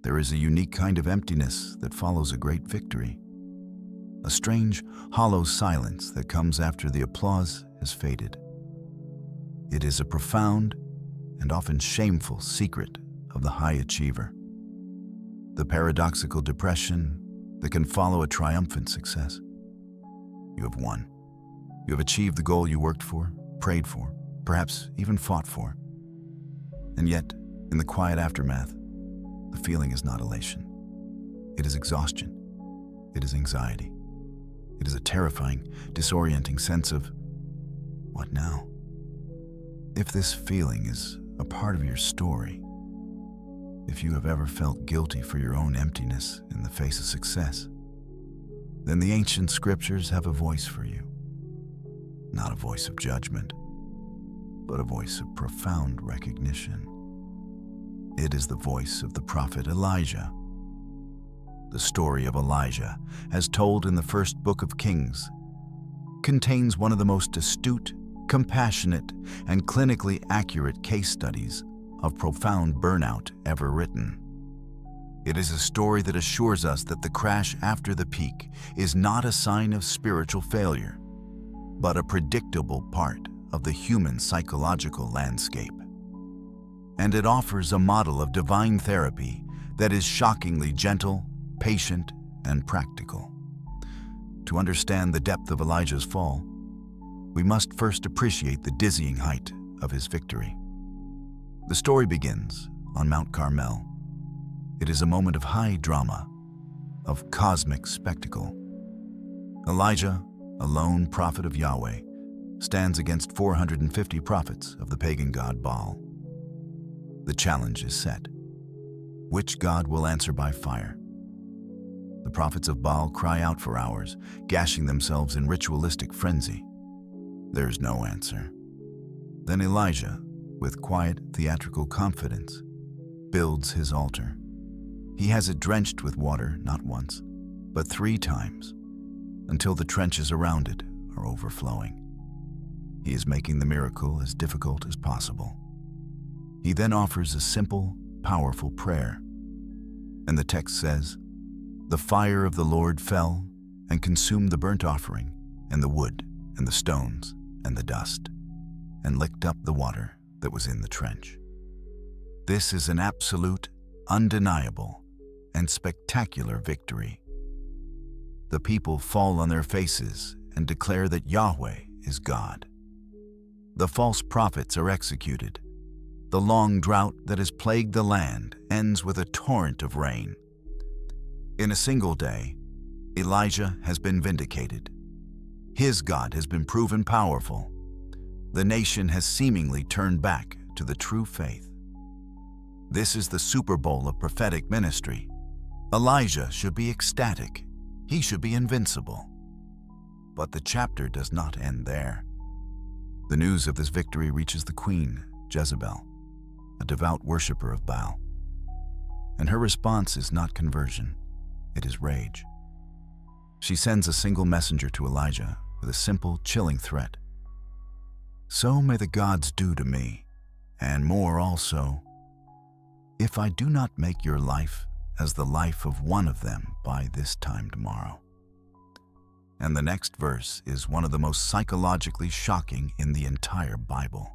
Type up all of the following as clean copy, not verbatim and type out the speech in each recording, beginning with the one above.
there is a unique kind of emptiness that follows a great victory. A strange, hollow silence that comes after the applause has faded. It is a profound and often shameful secret of the high achiever. The paradoxical depression that can follow a triumphant success. You have won. You have achieved the goal you worked for, prayed for, perhaps even fought for. And yet, in the quiet aftermath, the feeling is not elation. It is exhaustion. It is anxiety. It is a terrifying, disorienting sense of, what now? If this feeling is a part of your story, if you have ever felt guilty for your own emptiness in the face of success, then the ancient scriptures have a voice for you. Not a voice of judgment, but a voice of profound recognition. It is the voice of the prophet Elijah. The story of Elijah, as told in the first book of Kings, contains one of the most astute, compassionate, and clinically accurate case studies of profound burnout ever written. It is a story that assures us that the crash after the peak is not a sign of spiritual failure, but a predictable part of the human psychological landscape. And it offers a model of divine therapy that is shockingly gentle, patient, and practical. To understand the depth of Elijah's fall, we must first appreciate the dizzying height of his victory. The story begins on Mount Carmel. It is a moment of high drama, of cosmic spectacle. Elijah, a lone prophet of Yahweh, stands against 450 prophets of the pagan god Baal. The challenge is set. Which god will answer by fire? The prophets of Baal cry out for hours, gashing themselves in ritualistic frenzy. There's no answer. Then Elijah, with quiet, theatrical confidence, builds his altar. He has it drenched with water not once, but 3 times, until the trenches around it are overflowing. He is making the miracle as difficult as possible. He then offers a simple, powerful prayer. And the text says, "The fire of the Lord fell and consumed the burnt offering, and the wood, and the stones, and the dust, and licked up the water that was in the trench." This is an absolute, undeniable, and spectacular victory. The people fall on their faces and declare that Yahweh is God. The false prophets are executed. The long drought that has plagued the land ends with a torrent of rain. In a single day, Elijah has been vindicated. His God has been proven powerful. The nation has seemingly turned back to the true faith. This is the Super Bowl of prophetic ministry. Elijah should be ecstatic. He should be invincible. But the chapter does not end there. The news of this victory reaches the queen, Jezebel, a devout worshiper of Baal. And her response is not conversion, it is rage. She sends a single messenger to Elijah with a simple, chilling threat. "So may the gods do to me, and more also, if I do not make your life as the life of one of them by this time tomorrow." And the next verse is one of the most psychologically shocking in the entire Bible.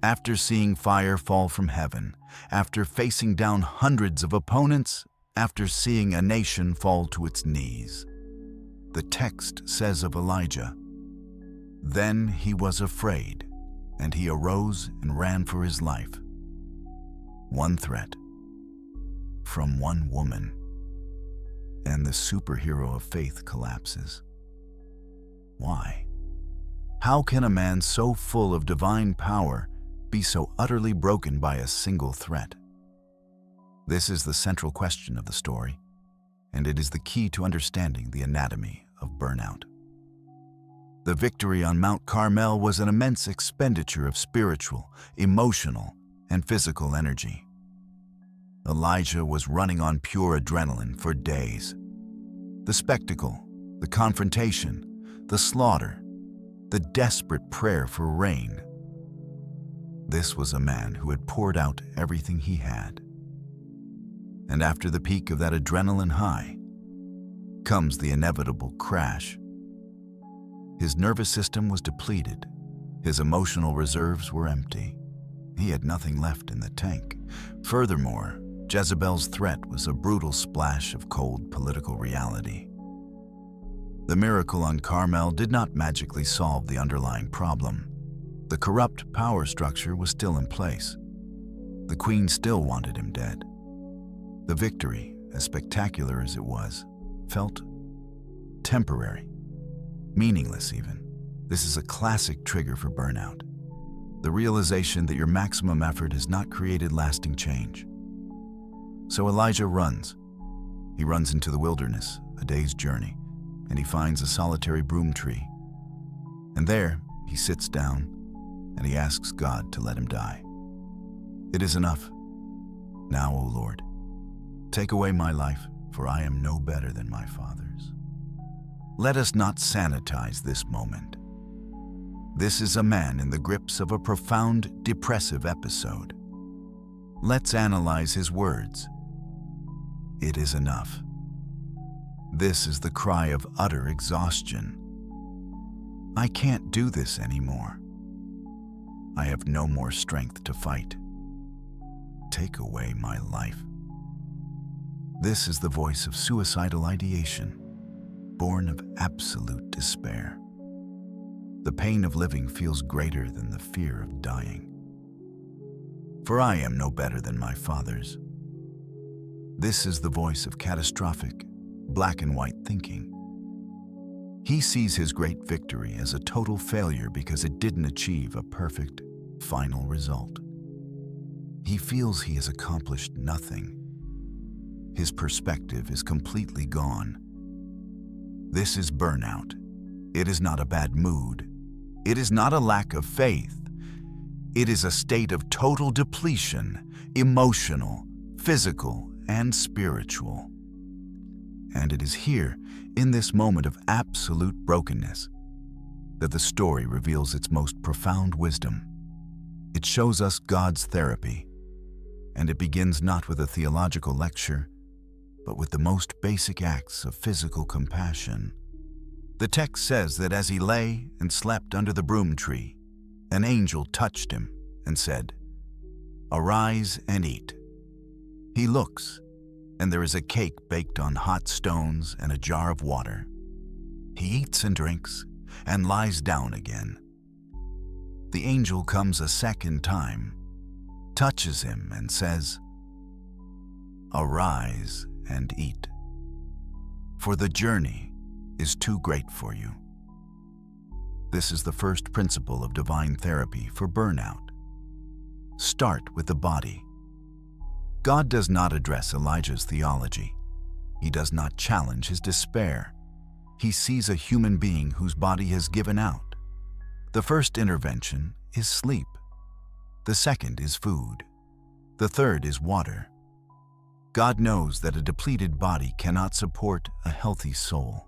After seeing fire fall from heaven, after facing down hundreds of opponents, after seeing a nation fall to its knees, the text says of Elijah, "Then he was afraid, and he arose and ran for his life." One threat from one woman, and the superhero of faith collapses. Why? How can a man so full of divine power be so utterly broken by a single threat? This is the central question of the story, and it is the key to understanding the anatomy of burnout. The victory on Mount Carmel was an immense expenditure of spiritual, emotional, and physical energy. Elijah was running on pure adrenaline for days. The spectacle, the confrontation, the slaughter, the desperate prayer for rain. This was a man who had poured out everything he had. And after the peak of that adrenaline high comes the inevitable crash. His nervous system was depleted. His emotional reserves were empty. He had nothing left in the tank. Furthermore, Jezebel's threat was a brutal splash of cold political reality. The miracle on Carmel did not magically solve the underlying problem. The corrupt power structure was still in place. The queen still wanted him dead. The victory, as spectacular as it was, felt temporary, meaningless even. This is a classic trigger for burnout. The realization that your maximum effort has not created lasting change. So Elijah runs. He runs into the wilderness, a day's journey, and he finds a solitary broom tree. And there, he sits down and he asks God to let him die. It is enough. Now, O Lord, take away my life, for I am no better than my fathers. Let us not sanitize this moment. This is a man in the grips of a profound depressive episode. Let's analyze his words. It is enough. This is the cry of utter exhaustion. I can't do this anymore. I have no more strength to fight. Take away my life. This is the voice of suicidal ideation, born of absolute despair. The pain of living feels greater than the fear of dying. For I am no better than my fathers. This is the voice of catastrophic, black and white thinking. He sees his great victory as a total failure because it didn't achieve a perfect, final result. He feels he has accomplished nothing. His perspective is completely gone. This is burnout. It is not a bad mood. It is not a lack of faith. It is a state of total depletion, emotional, physical, and spiritual. And it is here, in this moment of absolute brokenness, that the story reveals its most profound wisdom. It shows us God's therapy, and it begins not with a theological lecture, but with the most basic acts of physical compassion. The text says that as he lay and slept under the broom tree, an angel touched him and said, "Arise and eat." He looks, and there is a cake baked on hot stones and a jar of water. He eats and drinks and lies down again. The angel comes a second time, touches him and says, "Arise and eat, for the journey is too great for you." This is the first principle of divine therapy for burnout. Start with the body. God does not address Elijah's theology. He does not challenge his despair. He sees a human being whose body has given out. The first intervention is sleep. The second is food. The third is water. God knows that a depleted body cannot support a healthy soul.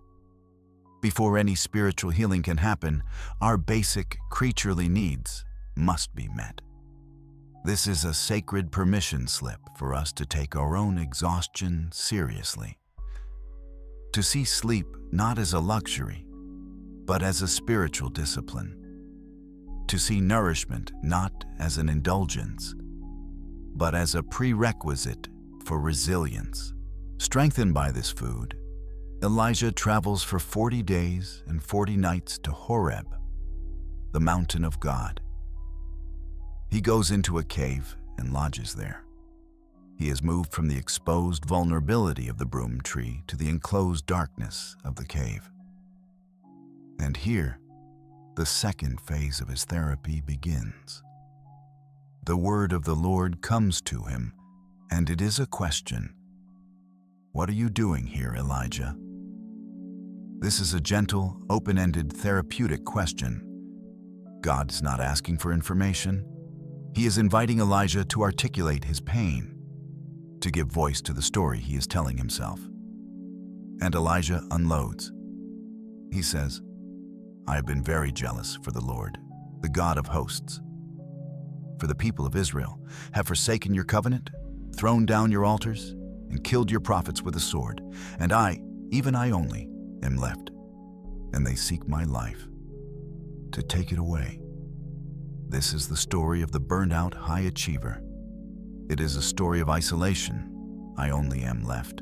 Before any spiritual healing can happen, our basic creaturely needs must be met. This is a sacred permission slip for us to take our own exhaustion seriously. To see sleep not as a luxury, but as a spiritual discipline. To see nourishment not as an indulgence, but as a prerequisite for resilience. Strengthened by this food, Elijah travels for 40 days and 40 nights to Horeb, the mountain of God. He goes into a cave and lodges there. He is moved from the exposed vulnerability of the broom tree to the enclosed darkness of the cave. And here, the second phase of his therapy begins. The word of the Lord comes to him, and it is a question. "What are you doing here, Elijah?" This is a gentle, open-ended therapeutic question. God is not asking for information. He is inviting Elijah to articulate his pain, to give voice to the story he is telling himself. And Elijah unloads. He says, "I have been very jealous for the Lord, the God of hosts. For the people of Israel have forsaken your covenant, thrown down your altars, and killed your prophets with a sword, and I, even I only, am left, and they seek my life to take it away. This is the story of the burned-out high achiever. It is a story of isolation. I only am left.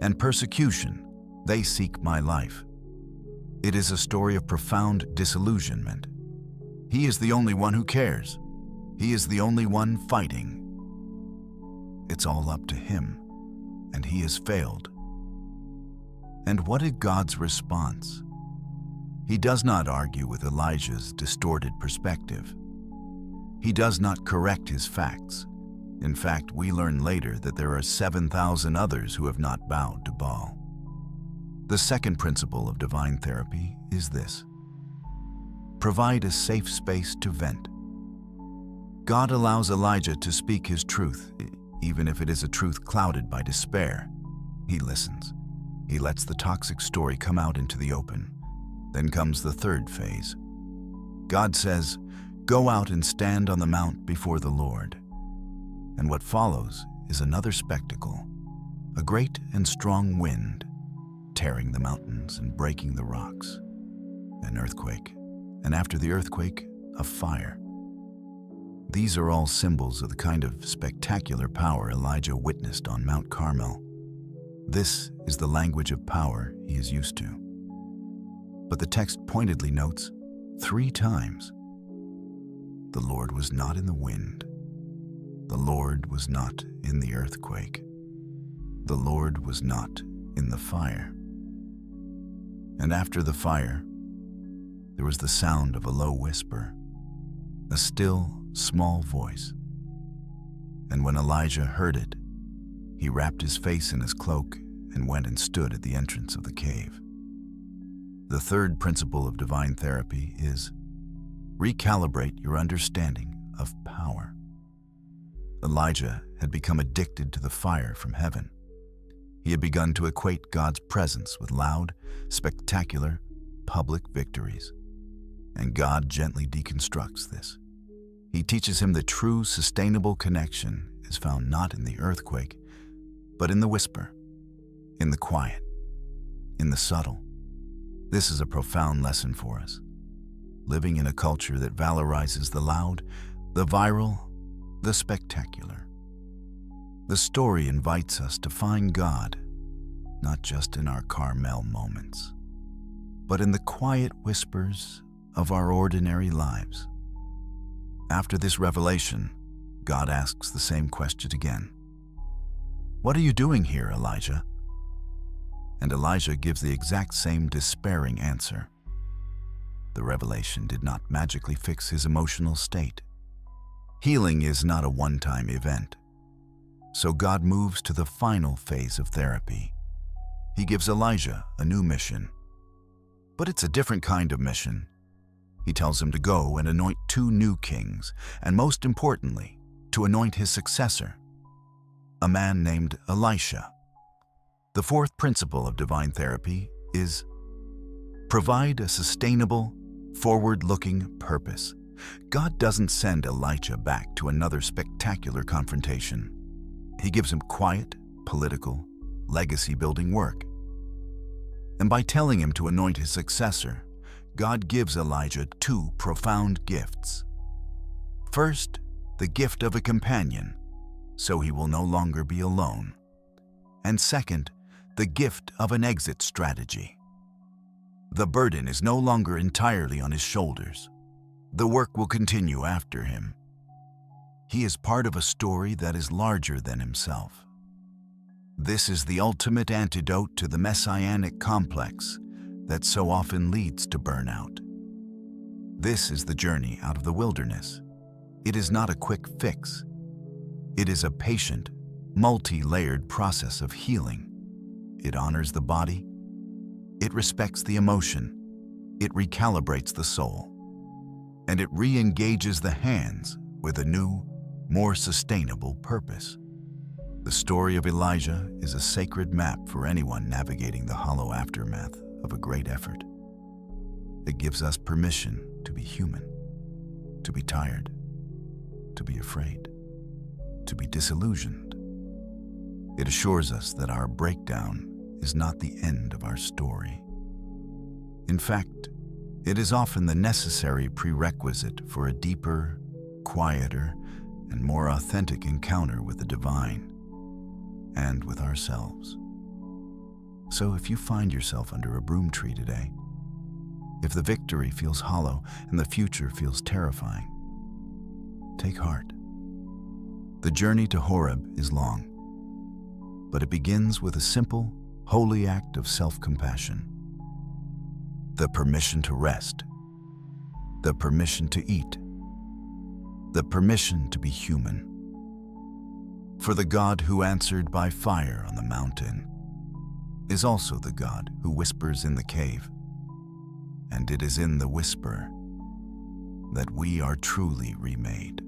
And persecution. They seek my life. It is a story of profound disillusionment. He is the only one who cares. He is the only one fighting. It's all up to him, and he has failed. And what is God's response? He does not argue with Elijah's distorted perspective. He does not correct his facts. In fact, we learn later that there are 7,000 others who have not bowed to Baal. The second principle of divine therapy is this: provide a safe space to vent. God allows Elijah to speak his truth, even if it is a truth clouded by despair. He listens. He lets the toxic story come out into the open. Then comes the third phase. God says, "Go out and stand on the mount before the Lord." And what follows is another spectacle: a great and strong wind, tearing the mountains and breaking the rocks, an earthquake, and after the earthquake, a fire. These are all symbols of the kind of spectacular power Elijah witnessed on Mount Carmel. This is the language of power he is used to. But the text pointedly notes 3 times, the Lord was not in the wind. The Lord was not in the earthquake. The Lord was not in the fire. And after the fire, there was the sound of a low whisper, a still, small voice. And when Elijah heard it, he wrapped his face in his cloak and went and stood at the entrance of the cave. The third principle of divine therapy is recalibrate your understanding of power. Elijah had become addicted to the fire from heaven. He had begun to equate God's presence with loud, spectacular, public victories. And God gently deconstructs this. He teaches him that true, sustainable connection is found not in the earthquake, but in the whisper, in the quiet, in the subtle. This is a profound lesson for us. Living in a culture that valorizes the loud, the viral, the spectacular. The story invites us to find God, not just in our Carmel moments, but in the quiet whispers of our ordinary lives. After this revelation, God asks the same question again. "What are you doing here, Elijah?" And Elijah gives the exact same despairing answer. The revelation did not magically fix his emotional state. Healing is not a one-time event. So God moves to the final phase of therapy. He gives Elijah a new mission. But it's a different kind of mission. He tells him to go and anoint 2 new kings, and most importantly, to anoint his successor, a man named Elisha. The fourth principle of divine therapy is provide a sustainable, forward-looking purpose. God doesn't send Elijah back to another spectacular confrontation. He gives him quiet, political, legacy-building work. And by telling him to anoint his successor, God gives Elijah 2 profound gifts. First, the gift of a companion, so he will no longer be alone. And second, the gift of an exit strategy. The burden is no longer entirely on his shoulders. The work will continue after him. He is part of a story that is larger than himself. This is the ultimate antidote to the messianic complex that so often leads to burnout. This is the journey out of the wilderness. It is not a quick fix. It is a patient, multi-layered process of healing. It honors the body. It respects the emotion. It recalibrates the soul. And it re-engages the hands with a new, more sustainable purpose. The story of Elijah is a sacred map for anyone navigating the hollow aftermath of a great effort. It gives us permission to be human, to be tired, to be afraid, to be disillusioned. It assures us that our breakdown is not the end of our story. In fact, it is often the necessary prerequisite for a deeper, quieter, and more authentic encounter with the divine and with ourselves. So if you find yourself under a broom tree today, if the victory feels hollow and the future feels terrifying, take heart. The journey to Horeb is long, but it begins with a simple, holy act of self-compassion. The permission to rest, the permission to eat, the permission to be human. For the God who answered by fire on the mountain is also the God who whispers in the cave, and it is in the whisper that we are truly remade.